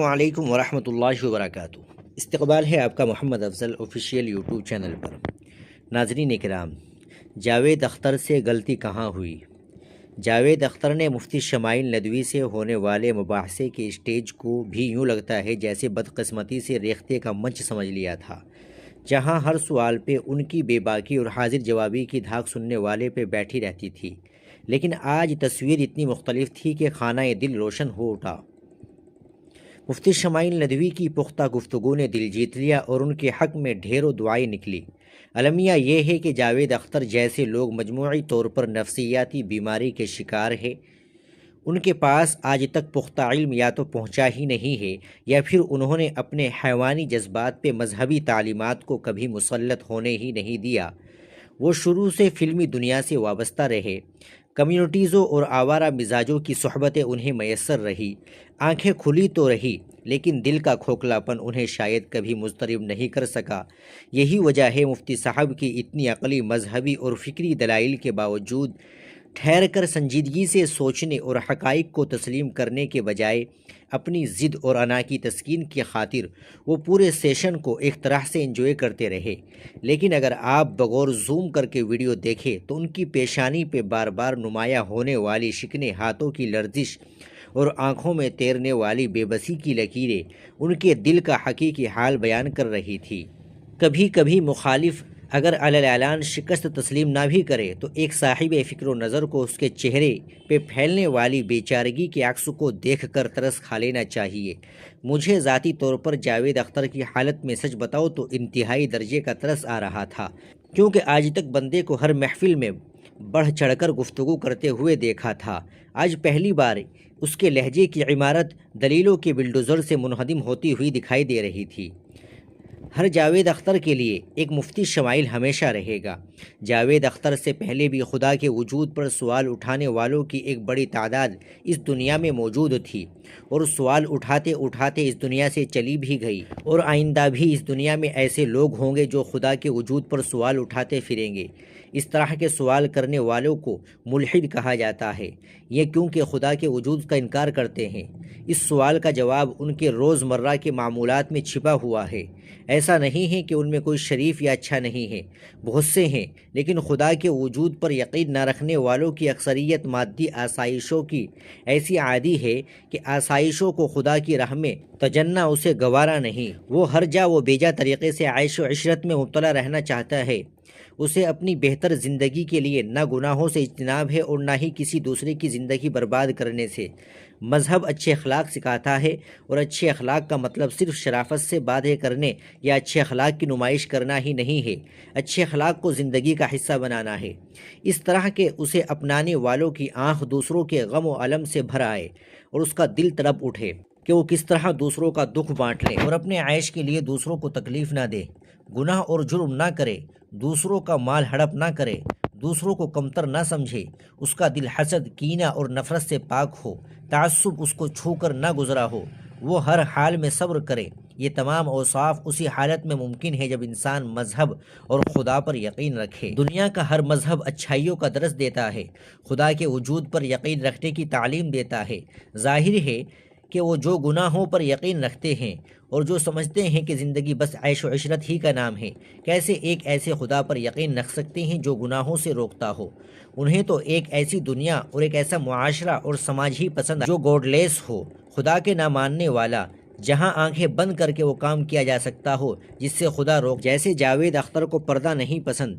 وعلیکم ورحمۃ اللہ وبرکاتہ۔ استقبال ہے آپ کا محمد افضل آفیشیل یوٹیوب چینل پر۔ ناظرین کرام، جاوید اختر سے غلطی کہاں ہوئی؟ جاوید اختر نے مفتی شمائل ندوی سے ہونے والے مباحثے کے اسٹیج کو بھی یوں لگتا ہے جیسے بدقسمتی سے ریختے کا منچ سمجھ لیا تھا، جہاں ہر سوال پہ ان کی بے باکی اور حاضر جوابی کی دھاک سننے والے پہ بیٹھی رہتی تھی۔ لیکن آج تصویر اتنی مختلف تھی کہ خانہ دل روشن ہو اٹھا۔ مفتی شمائل ندوی کی پختہ گفتگو نے دل جیت لیا اور ان کے حق میں ڈھیروں دعائیں نکلی۔ المیہ یہ ہے کہ جاوید اختر جیسے لوگ مجموعی طور پر نفسیاتی بیماری کے شکار ہیں۔ ان کے پاس آج تک پختہ علم یا تو پہنچا ہی نہیں ہے یا پھر انہوں نے اپنے حیوانی جذبات پہ مذہبی تعلیمات کو کبھی مسلط ہونے ہی نہیں دیا۔ وہ شروع سے فلمی دنیا سے وابستہ رہے، کمیونٹیزوں اور آوارہ مزاجوں کی صحبتیں انہیں میسر رہی، آنکھیں کھلی تو رہی لیکن دل کا کھوکھلاپن انہیں شاید کبھی مضطرب نہیں کر سکا۔ یہی وجہ ہے مفتی صاحب کی اتنی عقلی، مذہبی اور فکری دلائل کے باوجود ٹھہر کر سنجیدگی سے سوچنے اور حقائق کو تسلیم کرنے کے بجائے اپنی ضد اور انا کی تسکین کی خاطر وہ پورے سیشن کو ایک طرح سے انجوائے کرتے رہے۔ لیکن اگر آپ بغور زوم کر کے ویڈیو دیکھیں تو ان کی پیشانی پہ بار بار نمایاں ہونے والی شکنے، ہاتھوں کی لرزش اور آنکھوں میں تیرنے والی بے بسی کی لکیریں ان کے دل کا حقیقی حال بیان کر رہی تھی۔ کبھی کبھی مخالف اگر علی اعلان شکست تسلیم نہ بھی کرے تو ایک صاحب فکر و نظر کو اس کے چہرے پہ پھیلنے والی بے چارگی کے عکس کو دیکھ کر ترس کھا لینا چاہیے۔ مجھے ذاتی طور پر جاوید اختر کی حالت میں سچ بتاؤ تو انتہائی درجے کا ترس آ رہا تھا، کیونکہ آج تک بندے کو ہر محفل میں بڑھ چڑھ کر گفتگو کرتے ہوئے دیکھا تھا۔ آج پہلی بار اس کے لہجے کی عمارت دلیلوں کے بلڈوزر سے منہدم ہوتی ہوئی دکھائی دے رہی تھی۔ ہر جاوید اختر کے لیے ایک مفتی شمائل ہمیشہ رہے گا۔ جاوید اختر سے پہلے بھی خدا کے وجود پر سوال اٹھانے والوں کی ایک بڑی تعداد اس دنیا میں موجود تھی اور سوال اٹھاتے اٹھاتے اس دنیا سے چلی بھی گئی، اور آئندہ بھی اس دنیا میں ایسے لوگ ہوں گے جو خدا کے وجود پر سوال اٹھاتے پھریں گے۔ اس طرح کے سوال کرنے والوں کو ملحد کہا جاتا ہے، یہ کیونکہ خدا کے وجود کا انکار کرتے ہیں۔ اس سوال کا جواب ان کے روزمرہ کے معمولات میں چھپا ہوا ہے۔ ایسا نہیں ہے کہ ان میں کوئی شریف یا اچھا نہیں ہے، بہت سے ہیں، لیکن خدا کے وجود پر یقین نہ رکھنے والوں کی اکثریت مادی آسائشوں کی ایسی عادی ہے کہ آسائشوں کو خدا کی راہ میں تجنا اسے گوارا نہیں۔ وہ ہر جا و بیجا طریقے سے عیش و عشرت میں مبتلا رہنا چاہتا ہے۔ اسے اپنی بہتر زندگی کے لیے نہ گناہوں سے اجتناب ہے اور نہ ہی کسی دوسرے کی زندگی برباد کرنے سے۔ مذہب اچھے اخلاق سکھاتا ہے، اور اچھے اخلاق کا مطلب صرف شرافت سے باتیں کرنے یا اچھے اخلاق کی نمائش کرنا ہی نہیں ہے، اچھے اخلاق کو زندگی کا حصہ بنانا ہے، اس طرح کہ اسے اپنانے والوں کی آنکھ دوسروں کے غم و الم سے بھر آئے اور اس کا دل تڑپ اٹھے کہ وہ کس طرح دوسروں کا دکھ بانٹ لے اور اپنے عیش کے لیے دوسروں کو تکلیف نہ دے، گناہ اور جرم نہ کرے، دوسروں کا مال ہڑپ نہ کرے، دوسروں کو کمتر نہ سمجھے، اس کا دل حسد، کینہ اور نفرت سے پاک ہو، تعصب اس کو چھو کر نہ گزرا ہو، وہ ہر حال میں صبر کرے۔ یہ تمام اوصاف اسی حالت میں ممکن ہے جب انسان مذہب اور خدا پر یقین رکھے۔ دنیا کا ہر مذہب اچھائیوں کا درس دیتا ہے، خدا کے وجود پر یقین رکھنے کی تعلیم دیتا ہے۔ ظاہر ہے کہ وہ جو گناہوں پر یقین رکھتے ہیں اور جو سمجھتے ہیں کہ زندگی بس عیش و عشرت ہی کا نام ہے، کیسے ایک ایسے خدا پر یقین رکھ سکتے ہیں جو گناہوں سے روکتا ہو؟ انہیں تو ایک ایسی دنیا اور ایک ایسا معاشرہ اور سماج ہی پسند جو گوڈ لیس ہو، خدا کے نہ ماننے والا، جہاں آنکھیں بند کر کے وہ کام کیا جا سکتا ہو جس سے خدا روک۔ جیسے جاوید اختر کو پردہ نہیں پسند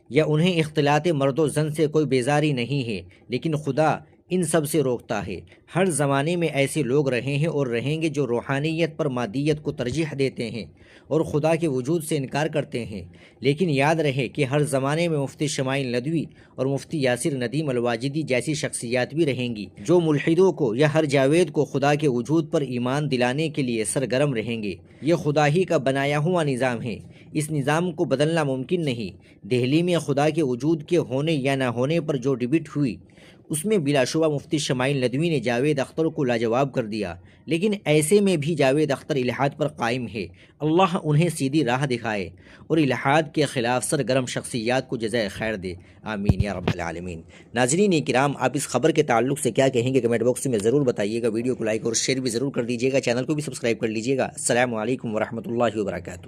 یا انہیں اختلاط مرد و زن سے کوئی بیزاری نہیں ہے، لیکن خدا ان سب سے روکتا ہے۔ ہر زمانے میں ایسے لوگ رہے ہیں اور رہیں گے جو روحانیت پر مادیت کو ترجیح دیتے ہیں اور خدا کے وجود سے انکار کرتے ہیں۔ لیکن یاد رہے کہ ہر زمانے میں مفتی شمائل ندوی اور مفتی یاسر ندیم الواجدی جیسی شخصیات بھی رہیں گی جو ملحدوں کو یا ہر جاوید کو خدا کے وجود پر ایمان دلانے کے لیے سرگرم رہیں گے۔ یہ خدا ہی کا بنایا ہوا نظام ہے، اس نظام کو بدلنا ممکن نہیں۔ دہلی میں خدا کے وجود کے ہونے یا نہ ہونے پر جو ڈبیٹ ہوئی اس میں بلا شبہ مفتی شمائل ندوی نے جاوید اختر کو لاجواب کر دیا، لیکن ایسے میں بھی جاوید اختر الحاد پر قائم ہے۔ اللہ انہیں سیدھی راہ دکھائے اور الحاد کے خلاف سرگرم شخصیات کو جزائے خیر دے، آمین یا رب العالمین۔ ناظرین کرام، آپ اس خبر کے تعلق سے کیا کہیں گے کمنٹ باکس میں ضرور بتائیے گا۔ ویڈیو کو لائک اور شیئر بھی ضرور کر دیجیے گا، چینل کو بھی سبسکرائب کر لیجیے گا۔ السلام علیکم ورحمۃ اللہ وبرکاتہ۔